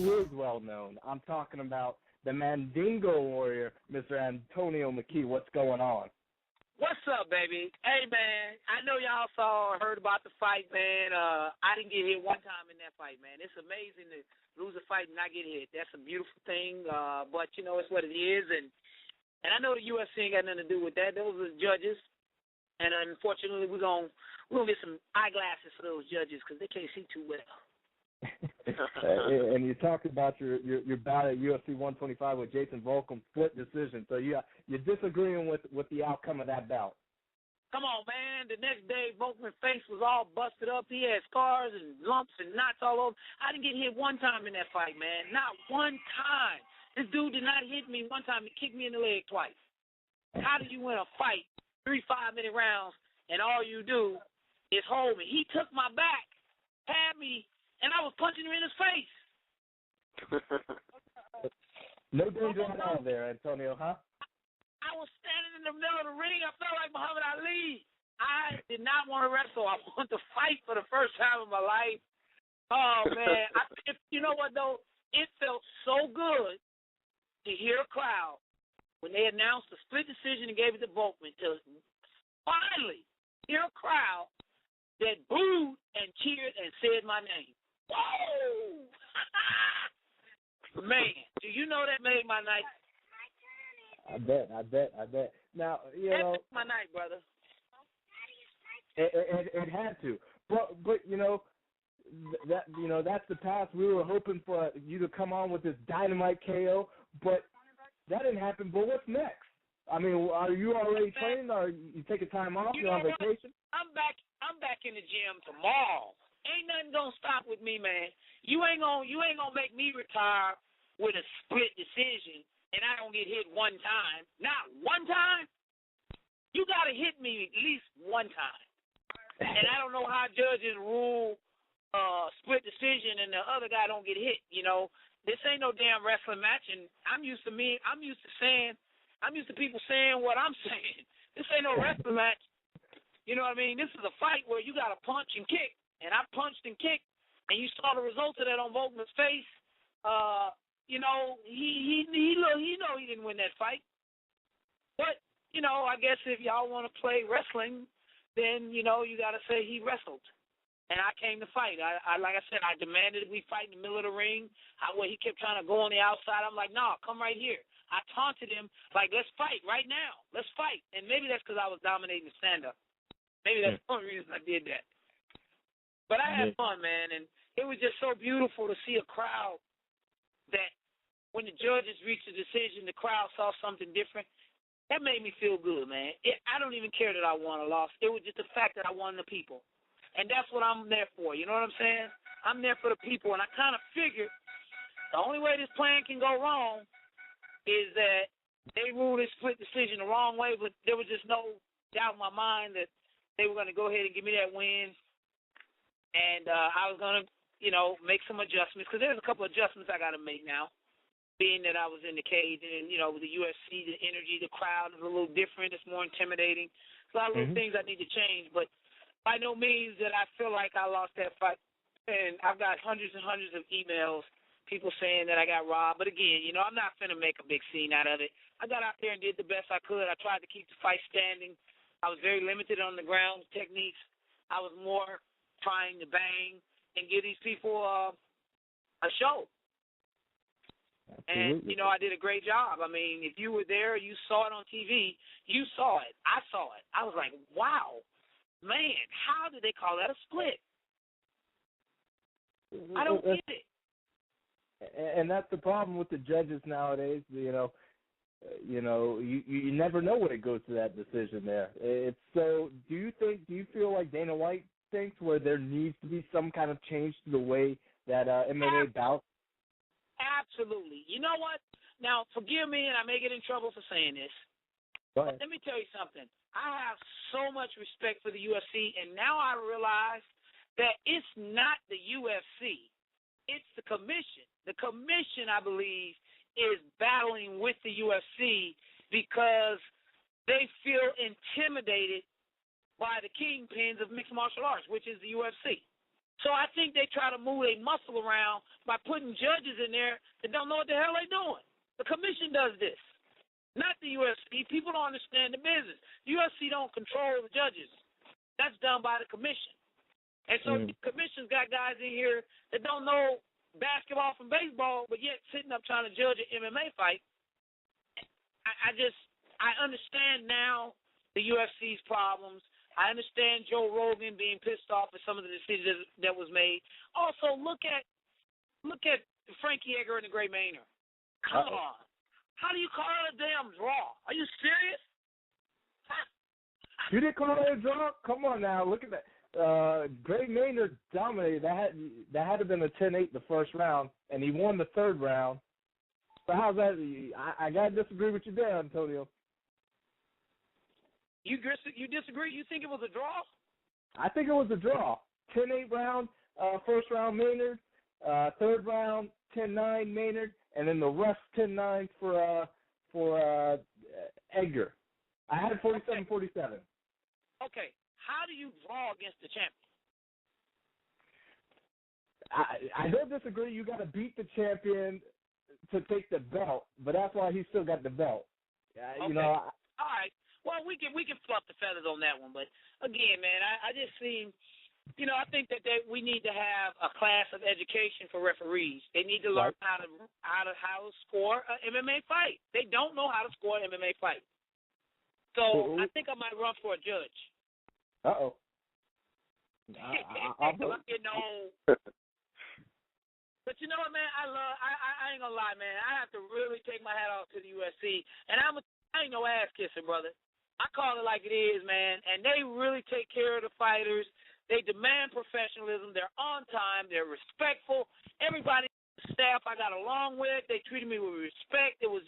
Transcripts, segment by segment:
who is well known. I'm talking about the Mandingo Warrior, Mr. Antonio McKee. What's going on? What's up, baby? Hey, man, I know y'all saw or heard about the fight, man. I didn't get hit one time in that fight, man. It's amazing to lose a fight and not get hit. That's a beautiful thing, but, you know, it's what it is. And I know the UFC ain't got nothing to do with that. Those are the judges. And unfortunately, we're gonna get some eyeglasses for those judges because they can't see too well. And you talked about your bout at UFC 125 with Jacob Volkmann, split decision. So you're disagreeing with the outcome of that bout. Come on, man. The next day, Volkmann's face was all busted up. He had scars and lumps and knots all over. I didn't get hit one time in that fight, man. Not one time. This dude did not hit me one time. He kicked me in the leg twice. How do you win a fight, 3 5-minute rounds, and all you do is hold me? He took my back, had me, and I was punching him in his face. No danger at all there, Antonio, huh? I was standing in the middle of the ring. I felt like Muhammad Ali. I did not want to wrestle. I wanted to fight for the first time in my life. Oh, man. You know what, though? It felt so good to hear a crowd when they announced the split decision and gave it to Volkmann, to finally hear a crowd that booed and cheered and said my name. Whoa! Man, do you know that made my night? I bet. Now, you know, that's my night, brother. It had to, but you know, that's the past. We were hoping for you to come on with this dynamite KO, but that didn't happen. But what's next? I mean, are you already training? Or you taking time off? You're on vacation? I'm back in the gym tomorrow. Ain't nothing gonna stop with me, man. You ain't gonna make me retire with a split decision and I don't get hit one time. Not one time. You gotta hit me at least one time. And I don't know how judges rule split decision and the other guy don't get hit. You know, this ain't no damn wrestling match. And I'm used to people saying what I'm saying. This ain't no wrestling match. You know what I mean? This is a fight where you gotta punch and kick. And I punched and kicked, and you saw the results of that on Volkmann's face. You know, he know he didn't win that fight. But, you know, I guess if y'all want to play wrestling, then, you know, you got to say he wrestled. And I came to fight. I like I said, I demanded we fight in the middle of the ring. He kept trying to go on the outside. I'm like, nah, come right here. I taunted him, like, let's fight right now. Let's fight. And maybe that's because I was dominating the stand-up. Maybe that's the only reason I did that. But I had fun, man, and it was just so beautiful to see a crowd that when the judges reached a decision, the crowd saw something different. That made me feel good, man. I don't even care that I won or lost. It was just the fact that I won the people. And that's what I'm there for, you know what I'm saying? I'm there for the people, and I kind of figured the only way this plan can go wrong is that they ruled this split decision the wrong way, but there was just no doubt in my mind that they were going to go ahead and give me that win. And I was going to, you know, make some adjustments because there's a couple of adjustments I got to make now, being that I was in the cage and, you know, with the UFC, the energy, the crowd is a little different. It's more intimidating. So a lot of little things I need to change. But by no means that I feel like I lost that fight. And I've got hundreds and hundreds of emails, people saying that I got robbed. But, again, you know, I'm not going to make a big scene out of it. I got out there and did the best I could. I tried to keep the fight standing. I was very limited on the ground techniques. I was more trying to bang and give these people a show. Absolutely. And, you know, I did a great job. I mean, if you were there, you saw it on TV, you saw it. I saw it. I was like, wow, man, how did they call that a split? I don't get it. And that's the problem with the judges nowadays. You never know when it goes to that decision there. It's so, do you feel like Dana White thinks where there needs to be some kind of change to the way that MMA bouts? Absolutely. You know what? Now, forgive me, and I may get in trouble for saying this, but let me tell you something. I have so much respect for the UFC, and now I realize that it's not the UFC. It's the commission. The commission, I believe, is battling with the UFC because they feel intimidated by the kingpins of mixed martial arts, which is the UFC. So I think they try to move their muscle around by putting judges in there that don't know what the hell they're doing. The commission does this, not the UFC. People don't understand the business. The UFC don't control the judges. That's done by the commission. And so the commission's got guys in here that don't know basketball from baseball, but yet sitting up trying to judge an MMA fight. I understand now the UFC's problems. I understand Joe Rogan being pissed off at some of the decisions that was made. Also, look at Frankie Edgar and the Great Maynard. Come on. How do you call it a damn draw? Are you serious? You didn't call it a draw? Come on now. Look at that. Great Maynard dominated. That had to have been a 10-8 the first round, and he won the third round. So how's that? I got to disagree with you there, Antonio. You disagree? You think it was a draw? I think it was a draw. 10-8 round, first round Maynard, third round 10-9 Maynard, and then the rest 10-9 for Edgar. I had 47-47. Okay. How do you draw against the champion? I don't disagree. You got to beat the champion to take the belt, but that's why he still got the belt. Okay. You know. All right. Well, we can fluff the feathers on that one, but again, man, I just see, you know, I think that we need to have a class of education for referees. They need to learn how to score an MMA fight. They don't know how to score an MMA fight. So I think I might run for a judge. Uh-oh. You know. But you know what, man? I ain't gonna lie, man. I have to really take my hat off to the UFC, and I ain't no ass kissing, brother. I call it like it is, man. And they really take care of the fighters. They demand professionalism. They're on time. They're respectful. Everybody on the staff I got along with, they treated me with respect. It was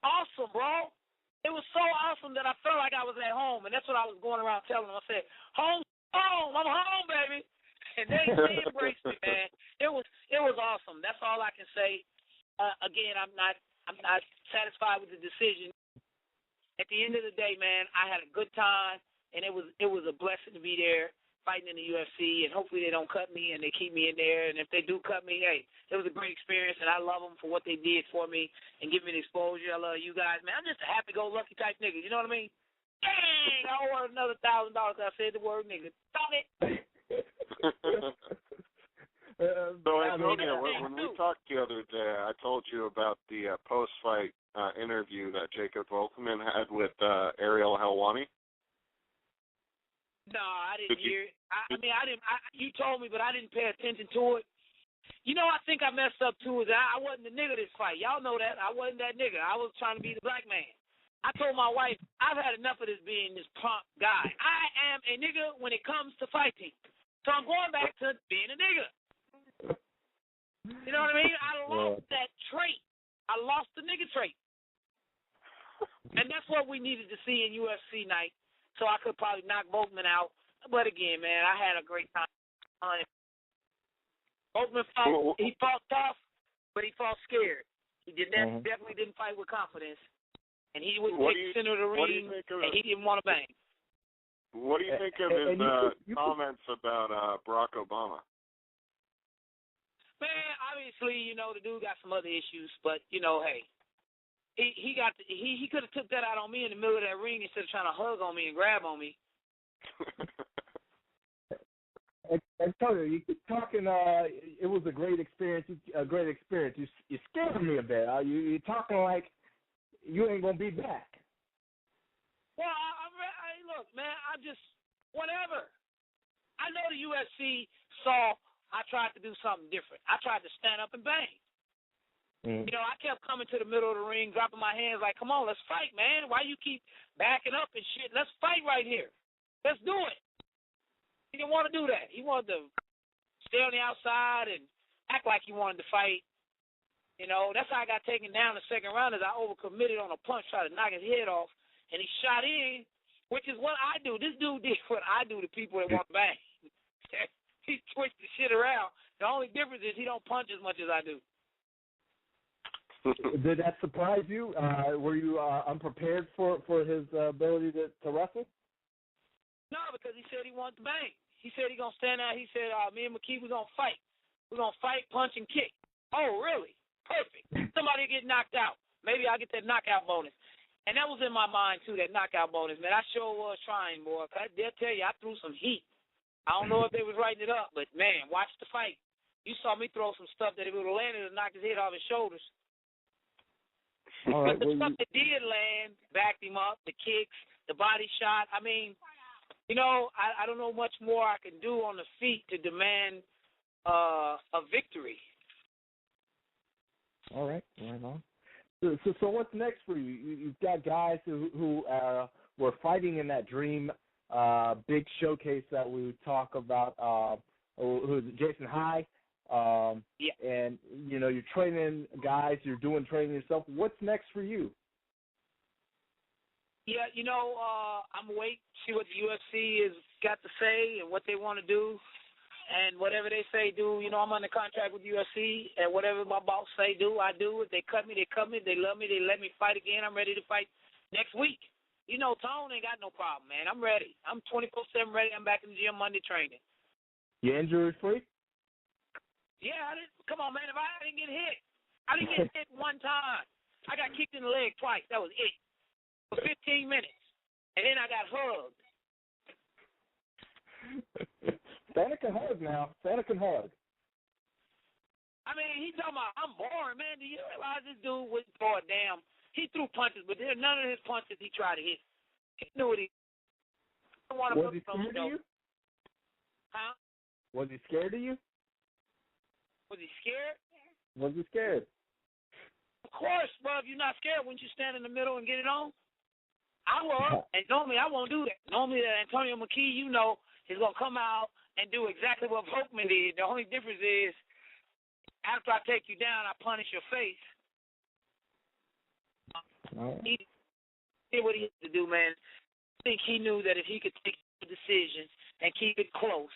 awesome, bro. It was so awesome that I felt like I was at home, and that's what I was going around telling them. I said, home, I'm home, baby. And they embraced me, man. It was awesome. That's all I can say. Again, I'm not satisfied with the decision. At the end of the day, man, I had a good time, and it was a blessing to be there fighting in the UFC, and hopefully they don't cut me and they keep me in there. And if they do cut me, hey, it was a great experience, and I love them for what they did for me and give me the exposure. I love you guys, man. I'm just a happy-go-lucky type nigga. You know what I mean? Dang, I want another $1,000. I said the word nigga. Stop it. So, Antonio, when we talked the other day, I told you about the post-fight interview that Jacob Volkmann had with Ariel Helwani. No, I didn't hear it. I mean, you told me, but I didn't pay attention to it. You know, I think I messed up, too, is I wasn't the nigga this fight. Y'all know that. I wasn't that nigga. I was trying to be the black man. I told my wife, I've had enough of this being this punk guy. I am a nigga when it comes to fighting. So I'm going back to being a nigga. You know what I mean? I lost that trait. I lost the nigga trait. And that's what we needed to see in UFC night. So I could probably knock Volkmann out. But again, man, I had a great time. Volkmann fought tough, but he fought scared. He definitely didn't fight with confidence. And he would take the center of the ring, and he didn't want to bang. What do you think of his comments about Barack Obama? Man, obviously, you know, the dude got some other issues, but, you know, hey, he could have took that out on me in the middle of that ring instead of trying to hug on me and grab on me. Antonio, you talking? It was a great experience. You scared me a bit. You're talking like you ain't gonna be back. Well, look, man. Whatever. I know the UFC saw I tried to do something different. I tried to stand up and bang. You know, I kept coming to the middle of the ring, dropping my hands like, come on, let's fight, man. Why you keep backing up and shit? Let's fight right here. Let's do it. He didn't want to do that. He wanted to stay on the outside and act like he wanted to fight. You know, that's how I got taken down the second round, is I overcommitted on a punch, tried to knock his head off, and he shot in, which is what I do. This dude did what I do to people that want to bang. He switched the shit around. The only difference is he don't punch as much as I do. Did that surprise you? Were you unprepared for his ability to wrestle? No, because he said he wanted to bang. He said he gonna stand out. He said, me and McKee, we're gonna fight. We're gonna fight, punch, and kick. Oh, really? Perfect. Somebody get knocked out. Maybe I'll get that knockout bonus. And that was in my mind too, that knockout bonus, man. I sure was trying, boy. They'll tell you I threw some heat. I don't know if they was writing it up, but man, watch the fight. You saw me throw some stuff that if it would have landed, it would knock his head off his shoulders. All right, but the stuff that did land backed him up, the kicks, the body shot. I mean, you know, I don't know much more I can do on the feet to demand a victory. All right, right on. So what's next for you? You've got guys who were fighting in that dream big showcase that we talk about. Who's it, Jason High? Yeah. And you know, you're training guys, you're doing training yourself. What's next for you? Yeah, you know, I'm waiting to see what the UFC has got to say and what they want to do. And whatever they say, do. You know, I'm under contract with UFC, and whatever my boss say, do, I do. If they cut me, they cut me. If they love me, they let me fight again. I'm ready to fight next week. You know, Tone ain't got no problem, man. I'm ready. I'm 24/7 ready. I'm back in the gym Monday training. You injury-free? Yeah, come on, man. If I didn't get hit, I didn't get hit one time. I got kicked in the leg twice. That was it. For 15 minutes. And then I got hugged. Santa can hug now. Santa can hug. I mean, he talking about, I'm boring, man. Do you realize this dude was throw a damn? He threw punches, but none of his punches he tried to hit. He knew what he didn't want to Was he scared of you? Huh? Was he scared of you? Was he scared? Was he scared? Of course, bro. If you're not scared, wouldn't you stand in the middle and get it on? I will. And normally I won't do that. Normally Antonio McKee, you know, is going to come out and do exactly what Volkmann did. The only difference is after I take you down, I punish your face. He did what he had to do, man. I think he knew that if he could take the decision and keep it close,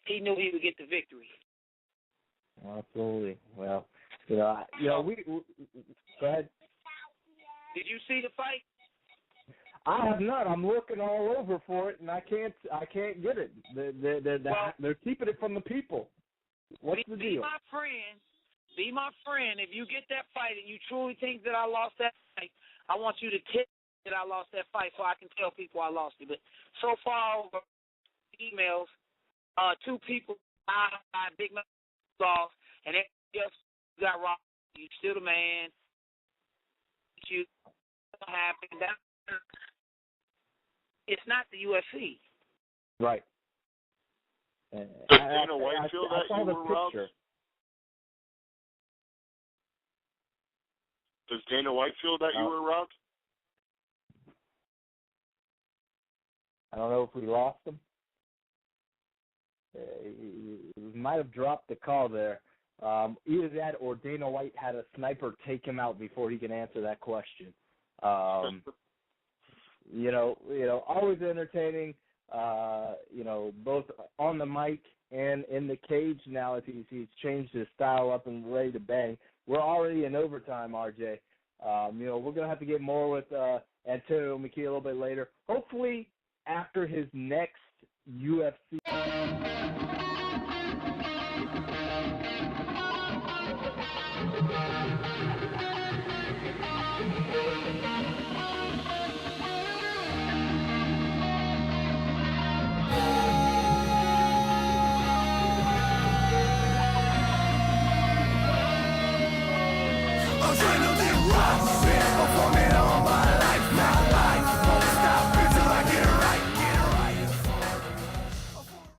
he knew he would get the victory. Absolutely. Well, we go ahead. Did you see the fight? I have not. I'm looking all over for it, and I can't get it. They're keeping it from the people. What's the deal? Be my friend. If you get that fight and you truly think that I lost that fight, I want you to tell me that I lost that fight so I can tell people I lost it. But so far over emails, 2 people I big man lost, and everybody else got robbed. You still the man. You happened. It's not the UFC. Right. Does Dana White feel that you were robbed? Does Dana White feel that you were robbed? I don't know if we lost him. He might have dropped the call there. Either that or Dana White had a sniper take him out before he can answer that question. You know, always entertaining. Both on the mic and in the cage now. If he's changed his style up and ready to bang. We're already in overtime, RJ. We're gonna have to get more with Antonio McKee a little bit later. Hopefully, after his next UFC. Adrenaline rush, performing on